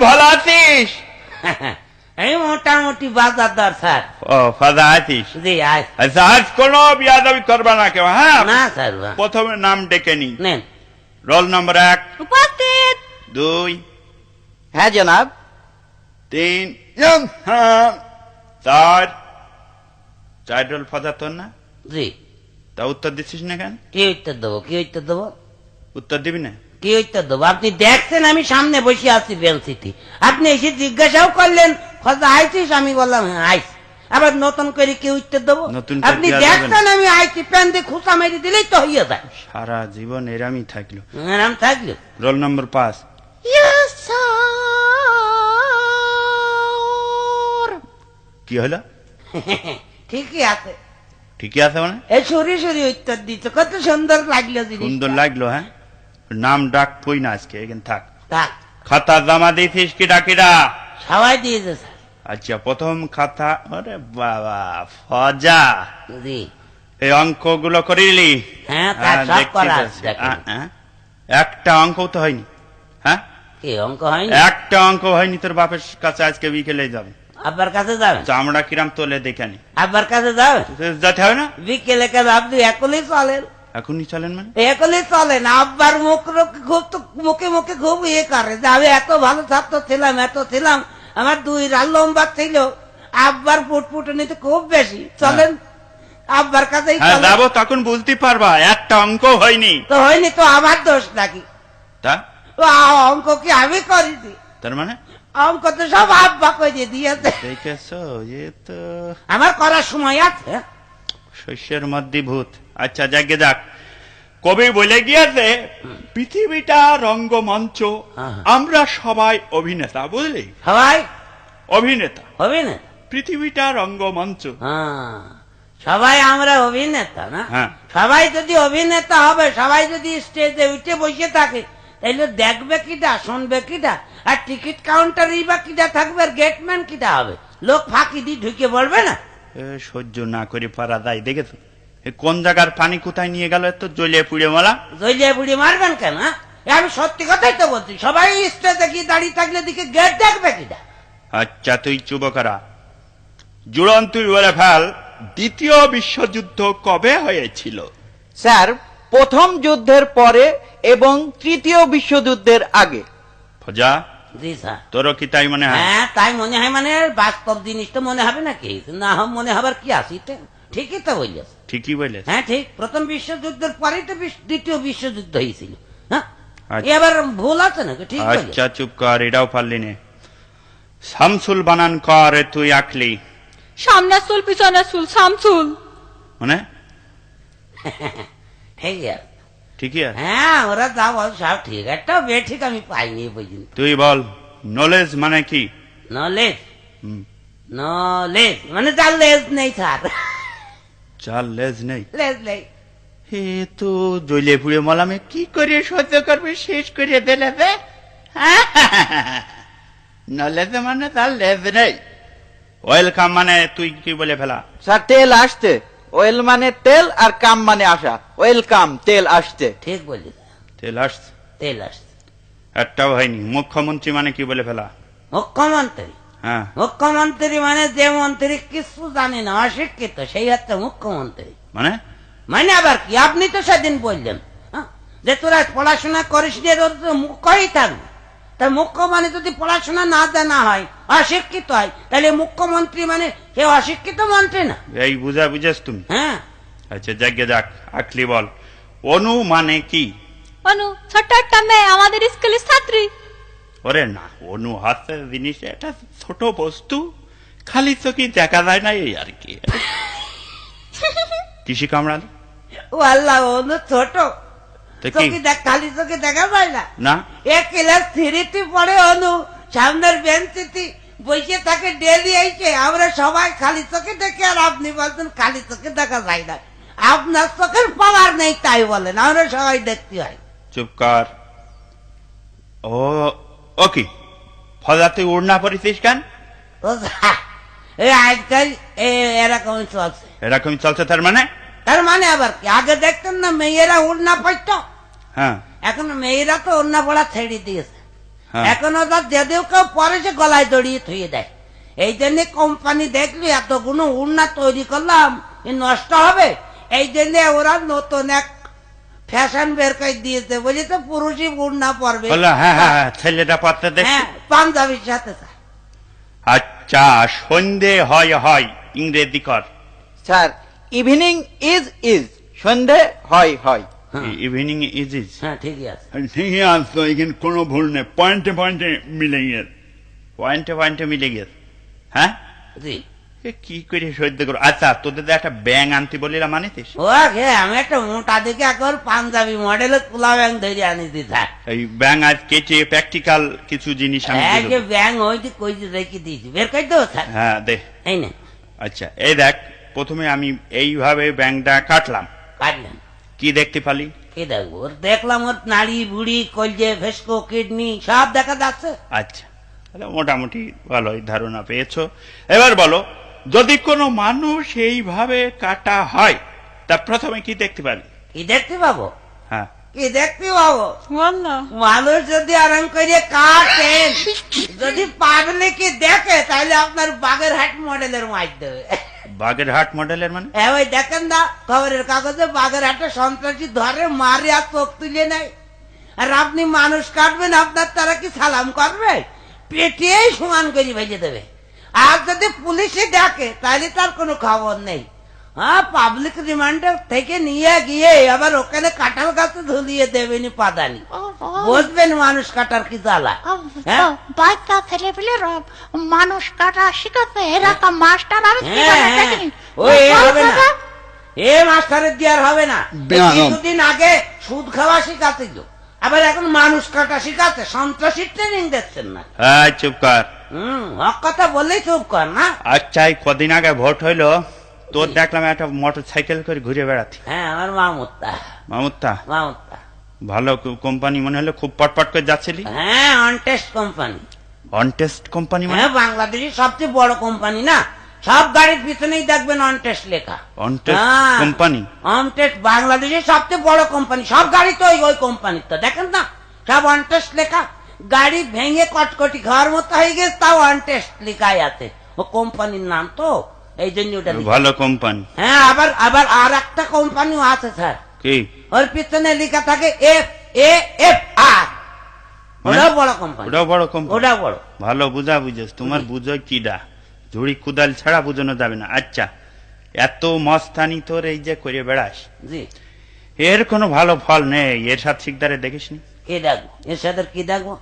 ভালো আছিস? এই মোটামুটি বাজারদার স্যার। ও ফাদা আছিস? জি আজ। আচ্ছা আজ কোনো বিয়াদবি করবা না কেউ, হ্যাঁ? না স্যার। প্রথমে নাম ডেকে নি। নেন। রোল নম্বর 1 উপস্থিত। 2 হ্যাঁ জনাব। 3 হ্যাঁ 4 4 রোল ফাদা তোর না? জি। তা উত্তর দিচ্ছিস না কেন? কি উত্তর দেবো? কি উত্তর দেবো? উত্তর দিবি না? কি উত্তর দেবো? আপনি দেখছেন আমি সামনে বসে আছি বেঞ্চিতে, আপনি এসে জিজ্ঞাসাও করলেন খোঁজা আইছিস, আমি বললাম হ্যাঁ আইছি। আবার নতুন করে কি উত্তর দেবো? নতুন করে আপনি কি আর দেখছেন আমি আইছি, প্যান দিয়ে খুঁচা মেরে দিলেই তো হইয়া যায়। সারা জীবন এরামই থাকলো। এরম থাকলো। Roll number 5 yes sir. কি হলো? ঠিকই আছে। ঠিকই আছে মানে? এই সরি সরি উত্তর দিচ্ছে, কত সুন্দর লাগলো জিনিস। সুন্দর লাগলো, হ্যাঁ? নাম ডাক কই না আজকে, এখানে থাক। থাক। খাতা জমা দিয়েছিস কিডা কিডা? সবাই দিয়েছে স্যার। আচ্ছা প্রথম খাতা, আরে বাবা ফজা, জি। এই অঙ্কগুলো করিলি? হ্যাঁ তার সব দেখছি করা তো। আছে, দেখেন। একটা অঙ্ক তো হয়নি, হ্যাঁ? কি অঙ্ক হয়নি? একটা অঙ্ক হয়নি। তোর বাপের কাছে আজকে বিকেলে যাবে, আব্বার কাছে যাবে? চামড়া কিরাম তোলে দেখে নি। আব্বার কাছে যাবে? যেতে হয় না? বিকেলে কাজ আপনি একলেই চলেন? এখনই চলেন মানে? একলেই চলেন। আব্বার মুখ খুব তো মুখে মুখে খুব ইয়ে করে যে আমি এত ভালো ছাত্র ছিলাম, এত ছিলাম, আমার 2 রাল লম্বা ছিল। আব্বার ফুটফুটনি খুব বেশি। চলেন আব্বার কাছেই হ্যাঁ চলেন। যাবো, তখন বুঝতে পারবা একটা অঙ্ক হয়নি। তো হয়নি তো আমার দোষ নাকি? তা অঙ্ক কি আমি করিনি? তার মানে অঙ্ক তো সব আব্বা করে দিয়েছে। দেখেছো, এ তো আমার করার সময় আছে। শস্যের মধ্যে ভূত। আচ্ছা যাকে যাক, কবি বলে গিয়েছে পৃথিবীটা রঙ্গমঞ্চ, হ্যাঁ। আমরা সবাই অভিনেতা, বুঝলি? সবাই অভিনেতা। হবে না? পৃথিবীটা রঙ্গমঞ্চ। হ্যাঁ, সবাই আমরা অভিনেতা না? হ্যাঁ। সবাই যদি অভিনেতা হবে, সবাই যদি স্টেজে উঠে বসে থাকে, তাহলে দেখবে কিটা, শুনবে কিটা, আর টিকিট কাউন্টারই বা কিটা থাকবে, আর গেটম্যান কিটা হবে? লোক ফাঁকি দিয়ে ঢুকে বলবে না? এ সহ্য না করে পারা যায়, দেখেছো? এ কোন জায়গার পানি কোথায় নিয়ে গেল, এত জ্বলিয়ে পুড়ে মালা। জইলিয়া বুড়ি মারবেন কেন? হ্যাঁ? এ আমি সত্যি কথাই তো বলছি, সবাই স্টেজে গিয়ে দাঁড়িয়ে থাকলে দিকে গেট দেখবে কিটা? আচ্ছা তুই চুপ করা, জুড়ন তুই বলে ফেল, দ্বিতীয় বিশ্বযুদ্ধ কবে হয়েছিল? স্যার, প্রথম যুদ্ধের পরে এবং তৃতীয় বিশ্বযুদ্ধের আগে। ফজা, জি স্যার। তোরও কি তাই মনে হয়? হ্যাঁ তাই মনে হয়। মানে বাস্তব জিনিস তো মনে হবে নাকি? না মনে হবার কি আছে? ঠিকই তো বললিস। ঠিকই বলে। হ্যাঁ ঠিক, প্রথম বিশ্বযুদ্ধের পরেই তো দ্বিতীয় বিশ্বযুদ্ধ হয়েছিল। হ্যাঁ আচ্ছা। এবার ভুল আছে নাকি? ঠিক বললি। আচ্ছা চুপ কর, এটাও পারলি নে। শামসুল বানান কর, তুই আঁকলি সামনে চুল পিছনে চুল শামসুল। মানে? ঠিক আছে। ঠিকই আছে। হ্যাঁ ওরা যা বল সব ঠিক, একটা বেঠিক আমি পাইনি এই পর্যন্ত। তুই বল নলেজ মানে কি? নলেজ? হুম, নলেজ মানে যার লেজ নেই স্যার। চার লেজ নেই। লেজ নেই। এ তো জ্বলিয়ে পুড়ে মলামে কি করে সহ্য করবে, শেষ করে দিলে রে। নলেজ মানে তার লেজ নেই। ওয়েলকাম মানে তুই কি বলে ফেলা? স্যার, তেল আসতে। ওয়েল মানে তেল, আর কাম মানে আসা। ওয়েলকাম, তেল আসতে। ঠিক বললি। তেল আসছে, তেল আসছে। একটাও হয়নি। মুখ্যমন্ত্রী মানে কি বলে ফেলা? মুখ্যমন্ত্রী? হ্যাঁ, মুখ্যমন্ত্রী মানে যে মন্ত্রী কিছু জানে না, অশিক্ষিত, সেই হচ্ছে মুখ্যমন্ত্রী। মানে মানে আবার কি? আপনি তো সেদিন বললেন হ্যাঁ, যে তোরা পড়াশোনা করিস নি, তোর তো মুখ্যই থাকবে। তাই মুখ্য মানে যদি পড়াশোনা না জানা হয়, অশিক্ষিত হয়, তাহলে মুখ্যমন্ত্রী মানে সে অশিক্ষিত মন্ত্রী না? এই বুঝেছ তুমি? হ্যাঁ। আচ্ছা যাকে যাক, আঁকলি বল অনু মানে কি? অনু ছোট্ট একটা মেয়ে, আমাদের স্কুলের ছাত্রী। ওরে না, অনু হাতের জিনিস, এটা ছোট বস্তু, খালি চোখে দেখা যায় না, এই আর কি। কৃষি কামড়াল ও আল্লাহ, অনু ছোট তো কি? চোখে খালি চোখে দেখা যায় না? না, এক ক্লাস 3 পড়ে অনু, সামনের বেঞ্চিতে বসে থাকে ডেলি এসে। আমরা সবাই খালি চোখে দেখি, আর আপনি বলছেন খালি চোখে দেখা যায় না। আপনার চোখের পাওয়ার নেই তাই বলেন, আমরা সবাই দেখতে হয়। চুপ কর। ও ওকে, ফজা তুই উড়না পড়েছিস কেন? ও এই আজকাল এরকম চলছে। এরকম চলছে তার মানে? তার মানে আবার কি? আগে দেখতেন না মেয়েরা উড়না পড়ত, হ্যাঁ এখন মেয়েরা তো উড়না পড়া ছেড়ে দিয়েছে। হ্যাঁ। এখনো তার যদিও কেউ পরে সে গলায় দড়িয়ে থুয়ে দেয়। এই জন্য কোম্পানি দেখলি এতগুলো উড়না তৈরি করলাম এ নষ্ট হবে, এই জন্য ওরা নতুন এক ফ্যাশন বের করে দিয়েছে, বুঝলি তো, পুরুষই উড়না পরবে। বললো হ্যাঁ হ্যাঁ হ্যাঁ, ছেলেটা পড়তে দেখছি। হ্যাঁ, পাঞ্জাবির সাথে স্যার। আচ্ছা, সন্ধে হয় হয় ইংরেজি কর। স্যার, ইভিনিং ইজ সন্ধে হয় হয়। Evening is is. হ্যাঁ, ঠিকই আছে। ঠিকই আসতো, এখানে কোনো ভুল নেই, পয়েন্টে পয়েন্টে মিলে গেছে, পয়েন্টে পয়েন্টে মিলে গেছে। হ্যাঁ, জি। এ কি করে সহ্য করো? আচ্ছা, তোদের তো একটা ব্যাং আনতে বলিলাম, আনিতিস? ও গে, আমি একটা মোটা দিকে একবার পাঞ্জাবি মডেলের পোলা ব্যাং ধরে আনিছি স্যার। এই ব্যাং আজ কেটে প্র্যাকটিক্যাল কিছু জিনিস আমি দিয়ে এই যে দেবো। ব্যাং ওইটি কই যে রেখে দিয়েছি, বের করে দেবো স্যার। হ্যাঁ দে। এই না, আচ্ছা, এই দেখ, প্রথমে আমি এইভাবে ব্যাংটা কাটলাম, কাটলেন কি দেখতে পালি? কি দেখবো? ওর দেখলাম ওর নাড়ি বুড়ি কলজে ভেস্কো কিডনি সব দেখা যাচ্ছে। আচ্ছা, তাহলে মোটামুটি ভালোই ধারণা পেয়েছো। এবার বলো, যদি কোনো মানুষ এইভাবে কাটা হয় তা প্রথমে কি দেখতে পারি? কি দেখতে পাবো? হ্যাঁ, কি দেখতে পাবো? والله মানুষ যদি আরাম করে কাটেন, যদি পাবলিকে দেখে তাহলে আপনার বাগেরহাট মডেলের মাইর দেবে। বাগেরহাট মডেলের মানে? হ্যাঁ, ওই দেখেন না খবরের কাগজে বাগেরহাটে সন্ত্রাসী ধরে মারে আর চোখ তুলে নেয়, আর আপনি মানুষ কাটবেন, আপনার তারা কি সালাম করবে? পেটিয়েই সমান করে ভেজে দেবে। আর যদি পুলিশে ডাকে তাহলে তার কোনো খবর নেই। হ্যাঁ, পাবলিক রিমান্ডে থেকে নিয়ে গিয়ে আবার ওখানে কাঁঠাল গাছে ঝুলিয়ে দেবেনি পাদানি। বুঝবেন মানুষ কাটার কি জ্বালা। হ্যাঁ? বাচ্চা ছেলে পেলে মানুষ কাটা শিখাচ্ছে, এরকম মাস্টার আমি হ্যাঁ, হ্যাঁ। ওই এ হবে না, এ মাস্টারের দিয়ে আর হবে না। বেয়াদব। কিছুদিন আগে সুদ খাওয়া শিখাচ্ছিল, আবার এখন মানুষ কাটা শিখাচ্ছে। সন্ত্রাসী ট্রেনিং দিচ্ছেন না। হ্যাঁ, চুপ কর। হক কথা বললেই চুপ কর না। আচ্ছা, এই কদিন আগে ভোট হইলো, তোর দেখলাম একটা মোটর সাইকেল করে ঘুরে বেড়াতি। হ্যাঁ, আমার মামুত্তা। মামুত্তা, মামুত্তা। ভালো কোম্পানি মনে হলো, খুব পটপট করে যাচ্ছিলি। হ্যাঁ, অনটেস্ট কোম্পানি। অনটেস্ট কোম্পানি মানে? হ্যাঁ, বাংলাদেশের সবচেয়ে বড় কোম্পানি না, সব গাড়ির পিছনেই দেখবেন অনটেস্ট লেখা। অনটেস্ট হ্যাঁ, কোম্পানি? অনটেস্ট বাংলাদেশের সবচেয়ে বড় কোম্পানি, সব গাড়ি তো ওই কোম্পানির, তো দেখেন না সব অনটেস্ট লেখা। গাড়ি ভেঙে কটকটি খাওয়ার মতো হয়ে গেছে, তাও অনটেস্ট লেখাই আছে, ও কোম্পানির নাম তো, এই জন্য ওটা লেখা। ভালো কোম্পানি। হ্যাঁ, আবার আবার আর একটা কোম্পানিও আছে স্যার, কি? ওর পিছনে লেখা থাকে FAFR, ওটাও বড় কোম্পানি। ওটাও বড় কোম্পানি? ওটাও বড়। ভালো বুঝা বুঝেছ, তোমার বুঝো কিডা, ঝুড়ি কুদাল ছাড়া বুঝানো যাবে না। আচ্ছা, এত মস্তানি তোর এই যে করে বেড়াস, জি, এর কোনো ভালো ফল নেই। এর সাথে শিকদারে দেখিসনি? কি দেখবো এর সাথে? কি দেখবো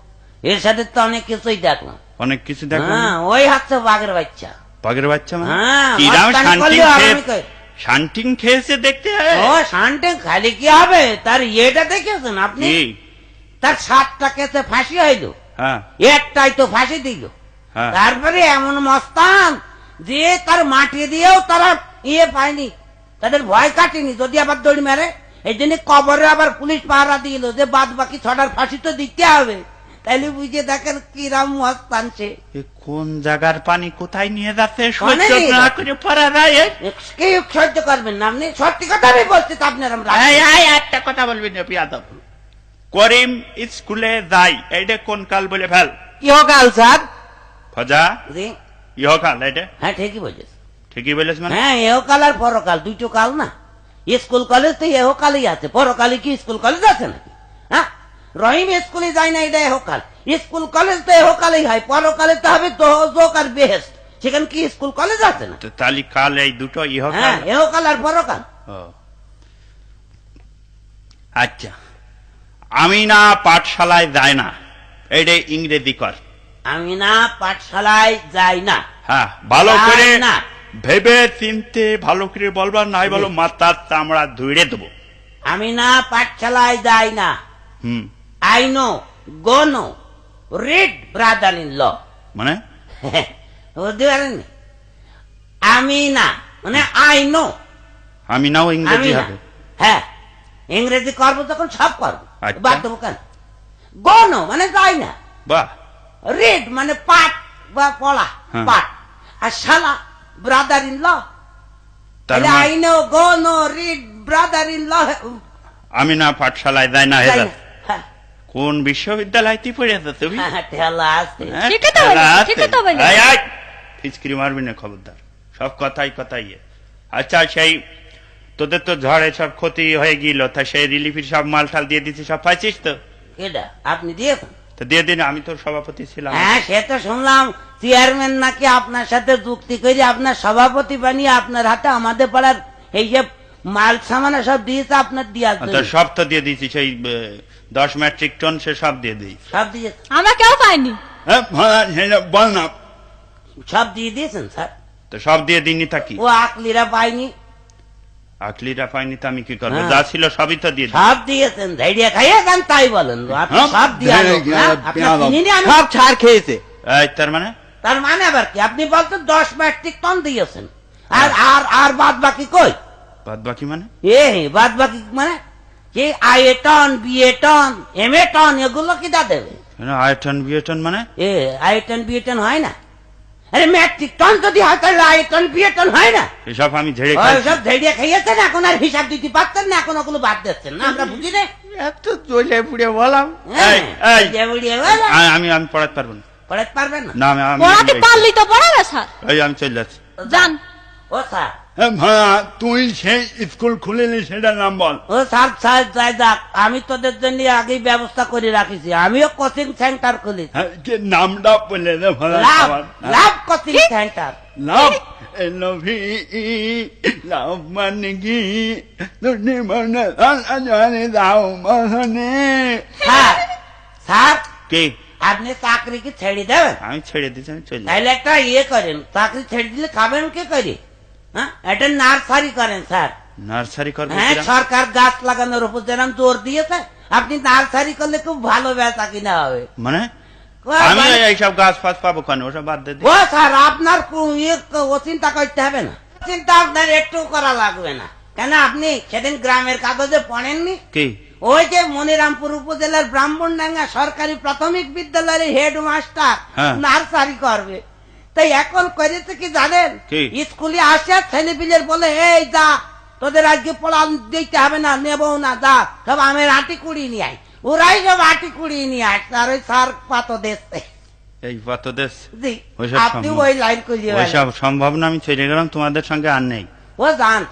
এর সাথে? তো অনেক কিছুই দেখলাম। অনেক কিছু দেখো। হ্যাঁ, ওই হচ্ছে বাঘের বাচ্চা। বাঘের বাচ্চা মানে? হ্যাঁ, কিরাম মস্তানি শান্তিং করলেও খেয়ে, আরামই করে। শান্তিং খেয়েছে দেখতে হয়। ও শান্তে খালি কি হবে, তার ইয়েটা দেখেছেন আপনি? কি? তার 7টা কেসে ফাঁসি হইল, হ্যাঁ, একটাই তো ফাঁসি দিল। হ্যাঁ। তারপরে এমন মস্তান যে তার মাটি দিয়েও তারা ইয়ে পায়নি, তাদের ভয় কাটেনি যদি আবার দড়ি মেরে। এই জন্য কবরে আবার পুলিশ পাহারা দিল যে বাদ বাকি 6টার ফাঁসি তো দিতে হবে। তাইলে বুঝে দেখেন কিরাম মস্তান সে। এ কোন জায়গার পানি কোথায় নিয়ে যাচ্ছে, কোনে সহ্য নিয়ে না যাচ্ছে? করে পড়া যায়। কে সহ্য করবেন না আপনি? সত্যি কথা আমি বলছি তো আপনার। আমরা একটা কথা বলবি না পিয়াদব। করিম স্কুলে যাই, এইটা কোন কাল বলে ফেল। ইহকাল স্যার। ফজা, জি, ইহকাল এটা? হ্যাঁ ঠিকই বলছিস। ঠিকই বলেছ মানে? হ্যাঁ, এহকাল আর পরকাল দুটো কাল না। স্কুল কলেজ তো এহকালই আছে, পরকালে কি স্কুল কলেজ আছে নাকি? হ্যাঁ, রহিম স্কুলে যায় না, এটা এহকাল। স্কুল কলেজ তো এহকালেই হয়, পরকালে তো হবে দোজক আর বেহেশত। সেখানে কি স্কুল কলেজ আছে না? তো তালি কাল এই দুটো ইহকাল? হ্যাঁ, এহকাল আর পরকাল। ও আচ্ছা, আমি না পাঠশালায় যায় না, এইটা ইংরেজি কর। আমি না পাঠশালায় যাই না। হ্যাঁ, ভালো যাই করে না। ভেবে চিনতে ভালো করে বলবার, নাই বলো মাথার চামড়া ধুইড়ে দেবো। আমি না পাঠশালায় যাই না। Hmm, I know, go no, read brother in law. মানে? বুঝতে পারেননি? আমি না মানে আই নো। আমি নাও আমি ইংরেজি না, হবে? হ্যাঁ, ইংরেজি করবো তখন সব করবো, আচ্ছা। বাদ দেবো কেন? গো নো মানে যাই না, বাহ, রিড মানে পাঠ বা পড়া, হ্যাঁ। পাঠ, আর শালা ব্রাদার ইন ল। তার মানে I know, go no, read brother in law. আমি না পাঠশালায় যাই না, যাই হেজার না, হ্যাঁ। কোন বিশ্ববিদ্যালয়তে পড়েছো তুমি? ঠেলা আছে। হ্যাঁ, ঠিকই তো খেলা বলেছো, আছে। ঠিকই তো বলেছো। এই, এই, ফিচকিরি মারবি না, খবরদার। সব কথাই কথাই। আচ্ছা, সেই তোদের তো ঝড়ে সব ক্ষতি হয়ে গেল, তা সেই রিলিফের সব মাল টাল দিয়ে দিচ্ছি, সব পাইছিস তো? কেডা আপনি দিয়েছেন? তো দিয়ে দিন, আমি তোর সভাপতি ছিলাম। হ্যাঁ, সে তো শুনলাম চেয়ারম্যান নাকি আপনার সাথে যুক্তি করে আপনার সভাপতি বানিয়ে আপনার হাতে আমাদের পাড়ার এই যে মাল সামানা সব দিয়েছে আপনার দেওয়ার তো জন্য। সব তো দিয়ে দিয়েছি, সেই 10 মেট্রিক টন সে সব দিয়ে দিই। সব দিয়েছে? আমরা কেউ পাইনি। বল না। সব দিয়ে দিয়েছেন স্যার? তো সব দিয়ে দিনই থাকি। ও আকলিরা পাইনি? আকলিরা পাইনি তো আমি কি করবো? হ্যাঁ। যা ছিল সবই তো দিয়ে দিই। সব দিয়েছেন, ধৈর্য খাইয়ে যান তাই বলেন। আপনি হ্যাঁ, সব দিয়ে আনো, ধৈর্য, হ্যাঁ? ধৈর্য, আপনার চিনিনি আমি? সব ছাড় খেয়েছে। এই, তার মানে তার মানে আবার কি? আপনি বলতেন 10 মেট্রিক টন দিয়েছেন, আর আর আর বাদ বাকি কই? বাদ বাকি মানে? বাদ বাকি মানে যে আইএ টন, বিএ টন, এমএ টন এগুলো কি দা দেবে? আয়টন বিয়টন মানে? আইএ টন, বিএ টন হয় না? আরে মেট্রিক টন যদি হয় তাহলে আইএ টন, বিএ টন হয় না? এসব আমি ঝেড়ে ওই খাইছি। সব ধৈর্য খাইয়েছেন, এখন আর হিসাব দিতে পারতেন না, এখন ওগুলো বাদ দিচ্ছেন না, আমরা বুঝি না। এত জ্বলে পুড়ে বললাম। হ্যাঁ, এই, যে বুড়িয়ে বলে, আমি আমি পড়াতে পারবো না। পড়াতে পারবেন না? না, আমি পড়াতে পারলি তো পড়াবে স্যার। এই, আমি চলে যাচ্ছি। যান। ও স্যার, তুই সেই স্কুল খুলিনি, সেটার নাম বল। ও স্যার, স্যার যাই যাক, আমি তোদের জন্য আগেই ব্যবস্থা করে রাখিছি, আমিও কোচিং সেন্টার খুলেছি। নামটা বললে রে ভাড়া। লাভ লাভ কোচিং সেন্টার। লাভ এলভি লাভ মানে কি? তুমি মনে জানে দাও মনে। স্যার, স্যার কে? আপনি চাকরি কি ছেড়ে দেবেন? আমি ছেড়ে দিচ্ছি, আমি চলে যাচ্ছি। তাহলে একটা ইয়ে করেন, চাকরি ছেড়ে দিলে খাবেন কে করে? হ্যাঁ, এটা নার্সারি করেন স্যার। নার্সারি করবো? হ্যাঁ, কিরম? সরকার গাছ লাগানোর উপর যেরকম জোর দিয়েছে, আপনি নার্সারি করলে খুব ভালো বেচা কিনা হবে। মানে ও, আমি মানে- এইসব গাছ ফাছ পাবো কেন? ওসব বাদ দে। ও স্যার, আপনার ও চিন্তা করতে হবে না, চিন্তা আপনার একটু করা লাগবে না। কেন আপনি সেদিন গ্রামের কাগজে পড়েননি? কি? ওই যে মনিরামপুর উপজেলার ব্রাহ্মণডাঙ্গা সরকারি প্রাথমিক বিদ্যালয়ের হেডমাস্টার হ্যাঁ। নার্সারি করবে। তাই এখন করেছে কি জানেন? কি? স্কুলে আসে ছেলে পিলের বলে, এই যা, তোদের আজকে পড়া দিতে হবে না, নেবো না, যা সব আমের আটি কুড়িয়ে নিয়ে আয়। ওরাই সব আটি কুড়িয়ে নিয়ে আসছে, আর ওই সার পাতো দেখছে। এই কত দেশ? জি, ওইসব আপনি সম্ভব- ওই লাইন করিয়ে ওইসব সম্ভব না, আমি ছেড়ে গেলাম, তোমাদের সঙ্গে আর নেই। ও জান।